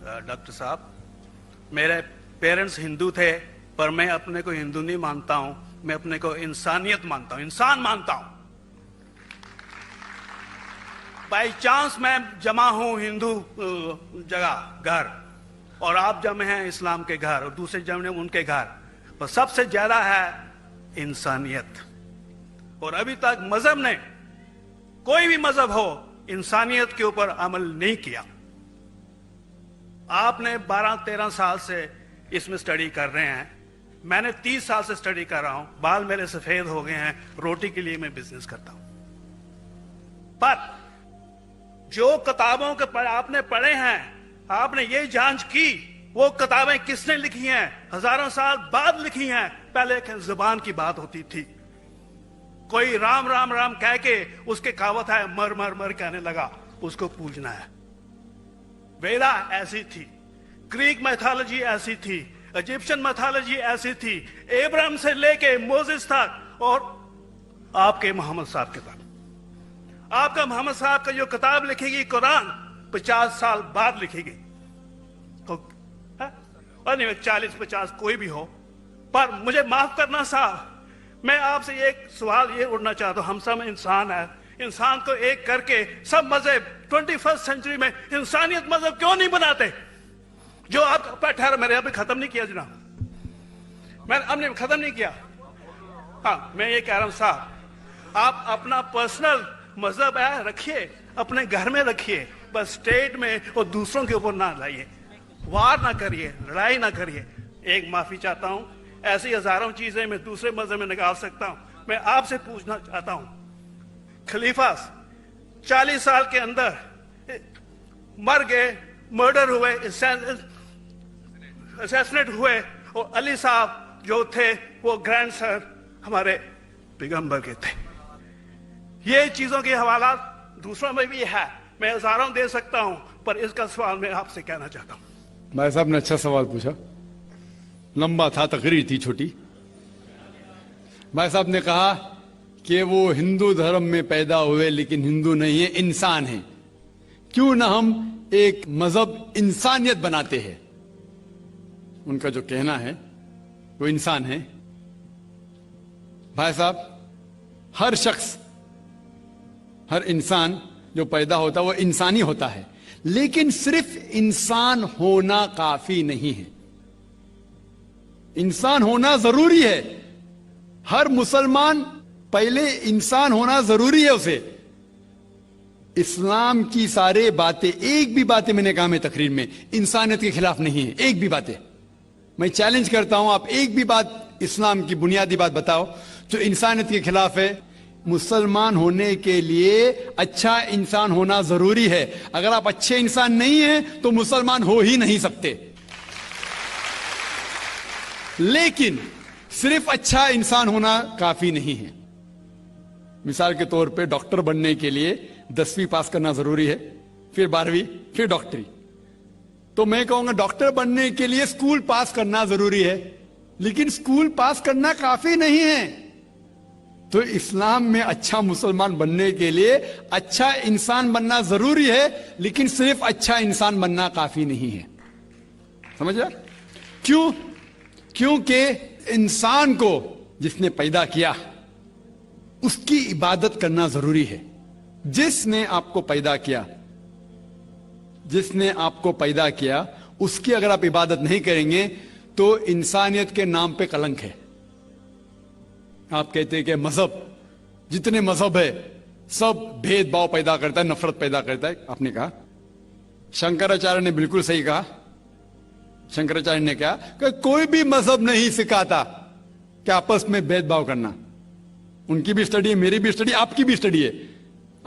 Doctor साहब, मेरे parents Hindu थे, पर मैं अपने को हिंदू नहीं मानता हूं, मैं अपने को इंसानियत मानता हूं, इंसान मानता हूं। बाई चांस मैं जमा हूं हिंदू जगह घर, और आप जमे हैं इस्लाम के घर, और दूसरे जमे उनके घर, पर सबसे ज्यादा है इंसानियत। और अभी तक मजहब ने, कोई भी मजहब हो, इंसानियत के ऊपर अमल नहीं किया। आपने 12-13 साल से इसमें स्टडी कर रहे हैं, मैंने 30 साल से स्टडी कर रहा हूं, बाल मेरे सफेद हो गए हैं, रोटी के लिए मैं बिजनेस करता हूं। पर जो किताबों के आपने पढ़े हैं, आपने ये जांच की वो किताबें किसने लिखी हैं? हजारों साल बाद लिखी हैं। पहले जुबान की बात होती थी, कोई राम राम राम कह के उसके कहावत है मर मर मर कहने लगा, उसको पूजना है। वेदा ऐसी थी, ग्रीक मैथोलॉजी ऐसी थी, इजिप्शियन मैथोलॉजी ऐसी थी, इब्राहिम से लेके मोसेस तक, और आपके मोहम्मद साहब के तक। आपका मोहम्मद साहब का जो किताब लिखेगी कुरान 50 साल बाद लिखेगी, तो 40-50 कोई भी हो। पर मुझे माफ करना साहब, मैं आपसे एक सवाल ये उठना चाहता हूं, हम सब इंसान है, इंसान को एक करके सब मजहब 21st सेंचुरी में इंसानियत मजहब क्यों नहीं बनाते? जो आप ठहर, मैंने अभी खत्म नहीं किया जनाब, मैंने हमने खत्म नहीं किया। हाँ, मैं ये कह रहा हूं साहब, आप अपना पर्सनल मजहब है रखिए, अपने घर में रखिए, बस स्टेट में और दूसरों के ऊपर ना लाइए, वार ना करिए, लड़ाई ना करिए। एक माफी चाहता हूं, ऐसी हजारों चीजें मैं दूसरे मजहब में निकाल सकता हूं। मैं आपसे पूछना चाहता हूं, खलीफा 40 साल के अंदर मर गए, मर्डर हुए, असैसिनेट हुए, और अली साहब जो थे वो ग्रैंडसन हमारे पैगंबर के थे। ये चीजों के हवाला दूसरों में भी है, मैं हजारों दे सकता हूं, पर इसका सवाल मैं आपसे कहना चाहता हूं। भाई साहब ने अच्छा सवाल पूछा, लंबा था, तकरीर थी छोटी। भाई साहब ने कहा कि वो हिंदू धर्म में पैदा हुए लेकिन हिंदू नहीं है, इंसान है। क्यों ना हम एक मजहब इंसानियत बनाते हैं? उनका जो कहना है वो इंसान है। भाई साहब, हर शख्स, हर इंसान जो पैदा होता है वो इंसानी होता है, लेकिन सिर्फ इंसान होना काफी नहीं है। इंसान होना जरूरी है। हर मुसलमान पहले इंसान होना जरूरी है उसे। इस्लाम की सारे बातें, एक भी बातें मैंने कहा मैं तकरीर में, इंसानियत के खिलाफ नहीं है। एक भी बातें मैं चैलेंज करता हूं, आप एक भी बात इस्लाम की बुनियादी बात बताओ जो इंसानियत के खिलाफ है। मुसलमान होने के लिए अच्छा इंसान होना जरूरी है। अगर आप अच्छे इंसान नहीं हैं तो मुसलमान हो ही नहीं सकते। लेकिन सिर्फ अच्छा इंसान होना काफी नहीं है। मिसाल के तौर पे डॉक्टर बनने के लिए 10वीं पास करना जरूरी है, फिर 12वीं, फिर डॉक्टरी। तो मैं कहूंगा डॉक्टर बनने के लिए स्कूल पास करना जरूरी है, लेकिन स्कूल पास करना काफी नहीं है। तो इस्लाम में अच्छा मुसलमान बनने के लिए अच्छा इंसान बनना जरूरी है, लेकिन सिर्फ अच्छा इंसान बनना काफी नहीं है। समझ रहे? क्यों? क्योंकि इंसान को जिसने पैदा किया उसकी इबादत करना जरूरी है। जिसने आपको पैदा किया, जिसने आपको पैदा किया, उसकी अगर आप इबादत नहीं करेंगे तो इंसानियत के नाम पे कलंक है। आप कहते हैं कि मजहब, जितने मजहब है सब भेदभाव पैदा करता है, नफरत पैदा करता है। आपने कहा, शंकराचार्य ने बिल्कुल सही कहा। शंकराचार्य ने कहा कि कोई भी मजहब नहीं सिखाता कि आपस में भेदभाव करना। उनकी भी स्टडी है, मेरी भी स्टडी, आपकी भी स्टडी है।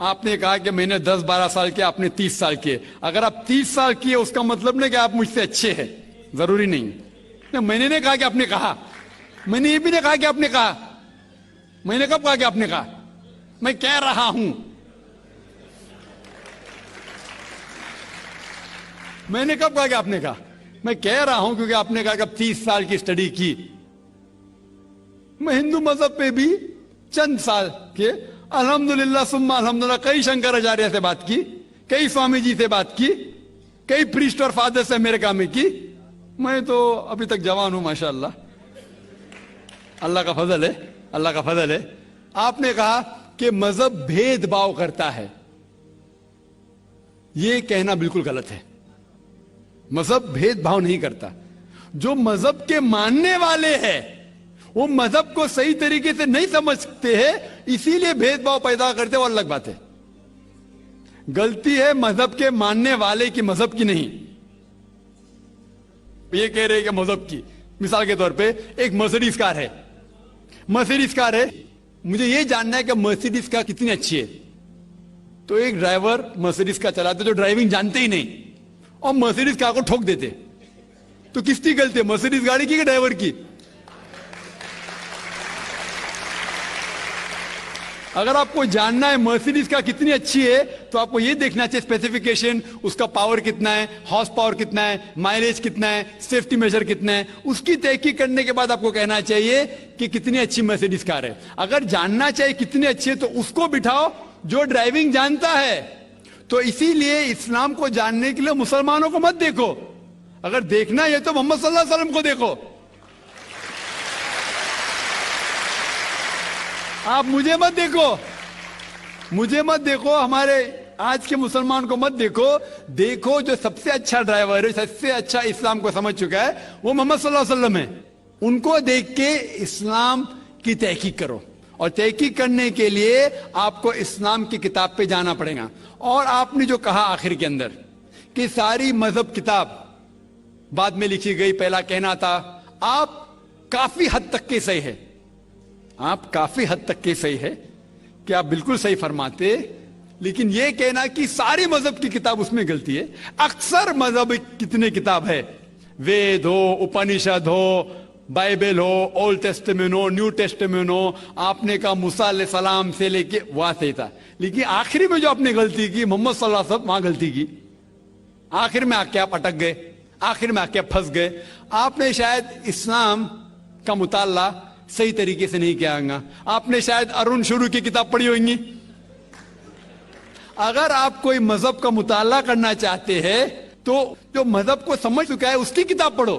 आपने कहा कि मैंने 10-12 साल किया, आपने 30 साल किए। अगर आप 30 साल किए उसका मतलब नहीं कि आप मुझसे अच्छे हैं, जरूरी नहीं। मैंने नहीं कहा कि आपने कहा, मैंने ये भी नहीं कहा कि आपने कहा। मैंने कब कहा कि आपने कहा? मैं कह रहा हूं, मैंने कब कहा कि आपने कहा? मैं कह रहा हूं क्योंकि आपने कहा कि अब 30 साल की स्टडी की। मैं हिंदू मजहब पे भी चंद साल के, अल्हम्दुलिल्लाह सुम्मा अल्हम्दुलिल्लाह, कई शंकराचार्य से बात की, कई स्वामी जी से बात की, कई प्रीस्ट और फादर्स अमेरिका में की, मैं तो अभी तक जवान हूं माशाअल्लाह, अल्लाह का फजल है, अल्लाह का फजल है। आपने कहा कि मजहब भेदभाव करता है, यह कहना बिल्कुल गलत है। मजहब भेदभाव नहीं करता। जो मजहब के मानने वाले हैं वो मजहब को सही तरीके से नहीं समझते हैं, इसीलिए भेदभाव पैदा करते, वो अलग बात है। गलती है मजहब के मानने वाले की, मजहब की नहीं। ये कह रहे हैं कि मजहब की, मिसाल के तौर पे एक मर्सिडीज कार है, मर्सिडीज कार है, मुझे ये जानना है कि मर्सिडीज कार कितनी अच्छी है। तो एक ड्राइवर मर्सिडीज कार चलाते जो ड्राइविंग जानते ही नहीं और मर्सिडीज कार को ठोक देते, तो किसकी गलती है, मर्सिडीज गाड़ी की कि ड्राइवर की? अगर आपको जानना है मर्सिडीज का कितनी अच्छी है तो आपको यह देखना चाहिए स्पेसिफिकेशन, उसका पावर कितना है, हॉर्स पावर कितना है, माइलेज कितना है, सेफ्टी मेजर कितना है, उसकी तहकीक करने के बाद आपको कहना चाहिए कि कितनी अच्छी मर्सिडीज कार है। अगर जानना चाहिए कितनी अच्छी है तो उसको बिठाओ जो ड्राइविंग जानता है। तो इसीलिए इस्लाम को जानने के लिए मुसलमानों को मत देखो, अगर देखना है तो मोहम्मद सल्लल्लाहु अलैहि वसल्लम को देखो। आप मुझे मत देखो, मुझे मत देखो, हमारे आज के मुसलमान को मत देखो। देखो जो सबसे अच्छा ड्राइवर है, सबसे अच्छा इस्लाम को समझ चुका है, वो मोहम्मद सल्लल्लाहु अलैहि वसल्लम है। उनको देख के इस्लाम की तहकीक करो, और तहकीक करने के लिए आपको इस्लाम की किताब पे जाना पड़ेगा। और आपने जो कहा आखिर के अंदर कि सारी मजहब किताब बाद में लिखी गई, पहला कहना था, आप काफी हद तक के सही है, आप काफी हद तक के सही है कि आप बिल्कुल सही फरमाते, लेकिन यह कहना कि सारी मजहब की किताब उसमें गलती है। अक्सर मजहब कितने किताब है, वेद हो, उपनिषद हो, बाइबल हो, ओल्ड टेस्टामेंट हो, न्यू टेस्टामेंट हो, आपने कहा मूसा अलैहिस्सलाम से लेके वहां सही था, लेकिन आखिरी में जो आपने गलती की मोहम्मद सल्लल्लाहु अलैहि वसल्लम, वहां गलती की। आखिर में आके आप अटक गए, आखिर में आके आप फंस गए। आपने शायद इस्लाम का मुताला सही तरीके से नहीं किया होगा, आपने शायद अरुण शुरू की किताब पढ़ी होगी। अगर आप कोई मजहब का मुताला करना चाहते हैं तो जो मजहब को समझ चुका है उसकी किताब पढ़ो।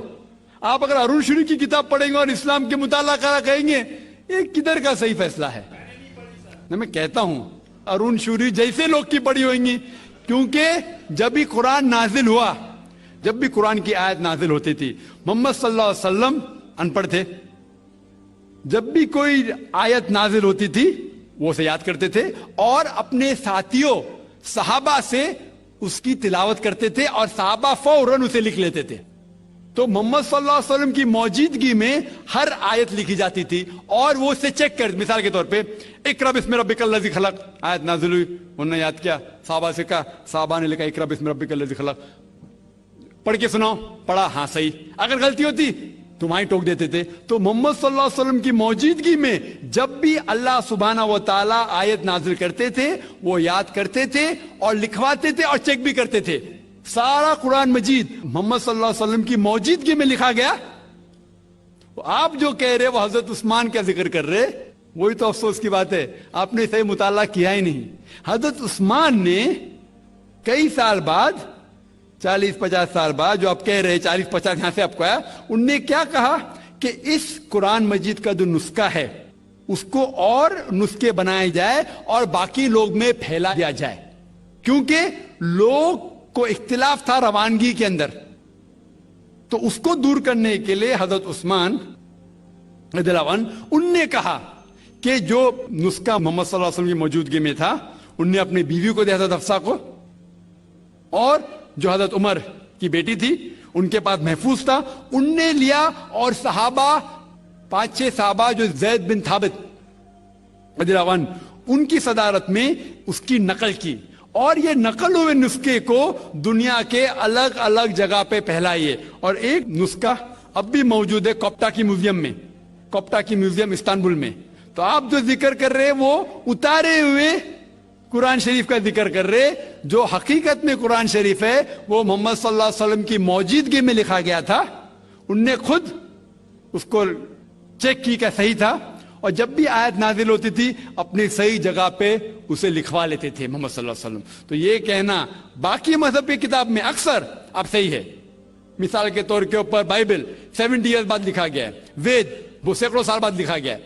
आप अगर अरुण शुरू की किताब पढ़ेंगे और इस्लाम के मुताला करा कहेंगे, ये किधर का सही फैसला है? मैं कहता हूं अरुण शुरू जैसे लोग की पढ़ी होंगी, क्योंकि जब भी कुरान नाजिल हुआ, जब भी कुरान की आयत नाजिल होती थी, मोहम्मद सल्लल्लाहु अलैहि वसल्लम अनपढ़ थे। जब भी कोई आयत नाजिल होती थी वो उसे याद करते थे और अपने साथियों सहाबा से उसकी तिलावत करते थे, और सहाबा फौरन उसे लिख लेते थे। तो मोहम्मद सल्लल्लाहु अलैहि वसल्लम की मौजूदगी में हर आयत लिखी जाती थी और वो उसे चेक कर, मिसाल के तौर पे इक़रा बिस्मि रब्बिकल लज़ी खलक़ आयत नाजिल हुई, उन्होंने याद किया, सहाबा से कहा, सहाबा ने लिखा इक़रा बिस्मि रब्बिकल लज़ी खलक़, पढ़ के सुनाओ, पढ़ा, हाँ सही। अगर गलती होती तुम्हारी टोक देते थे। तो मोहम्मद सल्लल्लाहु अलैहि वसल्लम की मौजूदगी में जब भी अल्लाह सुब्हाना व तआला आयत नाजिल करते थे वो याद करते थे और लिखवाते थे और चेक भी करते थे। सारा कुरान मजीद मोहम्मद सल्लल्लाहु अलैहि वसल्लम की मौजूदगी में लिखा गया। आप जो कह रहे वो हजरत उस्मान का जिक्र कर रहे, वही तो अफसोस की बात है, आपने सही मुताला किया ही नहीं। हजरत उस्मान ने कई साल बाद, 40-50 साल बाद, जो आप कह रहे 40-50 यहां से आपको आया, उनने क्या कहा कि इस कुरान मजीद का जो नुस्खा है उसको और नुस्खे बनाए जाए और बाकी लोग में फैला दिया जाए, क्योंकि लोग को इख्तिलाफ था रवानगी के अंदर। तो उसको दूर करने के लिए हजरत उस्मान रज़ियल्लाहु अन्हु उनने कहा कि जो नुस्खा मोहम्मद सल्लल्लाहु अलैहि वसल्लम की मौजूदगी में था, उनने अपनी बीवी को दिया हजरत हफ्सा को, और जो हजरत उमर की बेटी थी उनके पास महफूज था, उनने लिया, और सहाबा 5-6 सहाबा जो ज़ैद बिन थाबित रज़ियल्लाहु अन्हु उनकी सदारत में उसकी नकल की, और ये नकल हुए नुस्खे को दुनिया के अलग अलग जगह पे फैलाइए। और एक नुस्खा अब भी मौजूद है कोप्टा की म्यूजियम में, कोप्टा की म्यूजियम इस्तांबुल में। तो आप जो जिक्र कर रहे हैं वो उतारे हुए कुरान शरीफ का जिक्र कर रहे, जो हकीकत में कुरान शरीफ है वो मोहम्मद सल्लल्लाहु अलैहि वसल्लम की मौजूदगी में लिखा गया था। उनने खुद उसको चेक की क्या सही था, اور جب بھی آیت نازل ہوتی تھی اپنی صحیح جگہ پہ اسے لکھوا لیتے تھے محمد صلی اللہ علیہ وسلم. تو یہ کہنا باقی مذہب کی کتاب میں اکثر اب صحیح ہے. مثال کے طور کے اوپر بائبل 70 ایئرز بعد لکھا گیا ہے, وید وہ سینکڑوں سال بعد لکھا گیا ہے.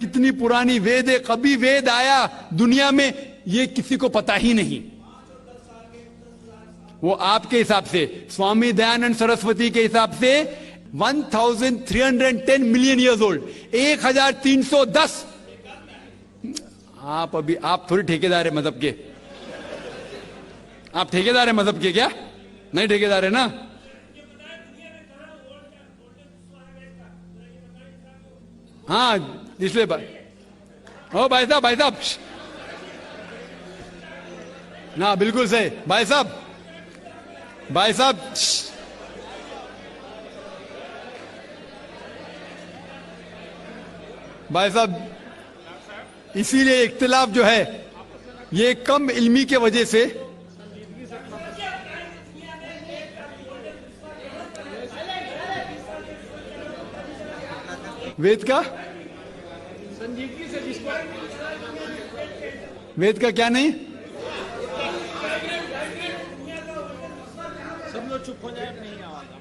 کتنی پرانی وید ہے, کبھی وید آیا دنیا میں یہ کسی کو پتا ہی نہیں. وہ آپ کے حساب سے, سوامی دیانند سرسوتی کے حساب سے 1310 ملین ایئرز اولڈ, 1310. آپ تھوڑی ٹھیکیدار ہیں مذہب کے, آپ ٹھیکیدار ہیں مذہب کے کیا؟ نہیں ٹھیکیدار ہے نا. ہاں اس لیے بھائی صاحب نا بالکل صحیح. بھائی صاحب اسی لیے اختلاف جو ہے یہ کم علمی کے وجہ سے. وید کا کیا نہیں,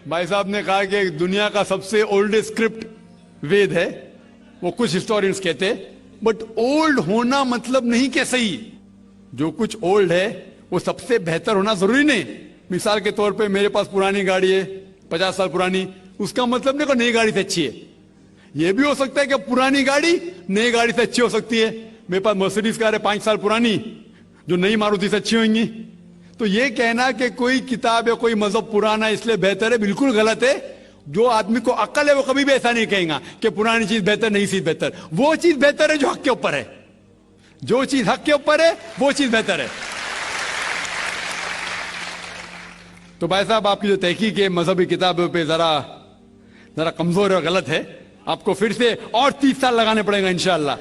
بھائی صاحب نے کہا کہ دنیا کا سب سے اولڈسٹ اسکرپٹ وید ہے. وہ کچھ ہسٹورینز کہتے, بٹ اولڈ ہونا مطلب نہیں کہ صحیح. جو کچھ اولڈ ہے وہ سب سے بہتر ہونا ضروری نہیں. مثال کے طور پہ میرے پاس پرانی گاڑی ہے 50 سال پرانی, اس کا مطلب نہیں کہ نئی گاڑی سے اچھی ہے. یہ بھی ہو سکتا ہے کہ پرانی گاڑی نئی گاڑی سے اچھی ہو سکتی ہے. میرے پاس مرسیڈیز کار ہے 5 سال پرانی, جو نئی ماروتی سے اچھی ہوئیں گی. تو یہ کہنا کہ کوئی کتاب یا کوئی مذہب پرانا اس لیے بہتر ہے, بالکل غلط ہے. جو آدمی کو عقل ہے وہ کبھی بھی ایسا نہیں کہیں گا کہ پرانی چیز بہتر, نئی چیز بہتر. وہ چیز بہتر ہے جو حق کے اوپر ہے, جو چیز حق کے اوپر ہے وہ چیز بہتر ہے. تو بھائی صاحب آپ کی جو تحقیق ہے مذہبی کتابوں پہ ذرا کمزور اور غلط ہے. آپ کو پھر سے اور 30 سال لگانے پڑیں گا انشاءاللہ.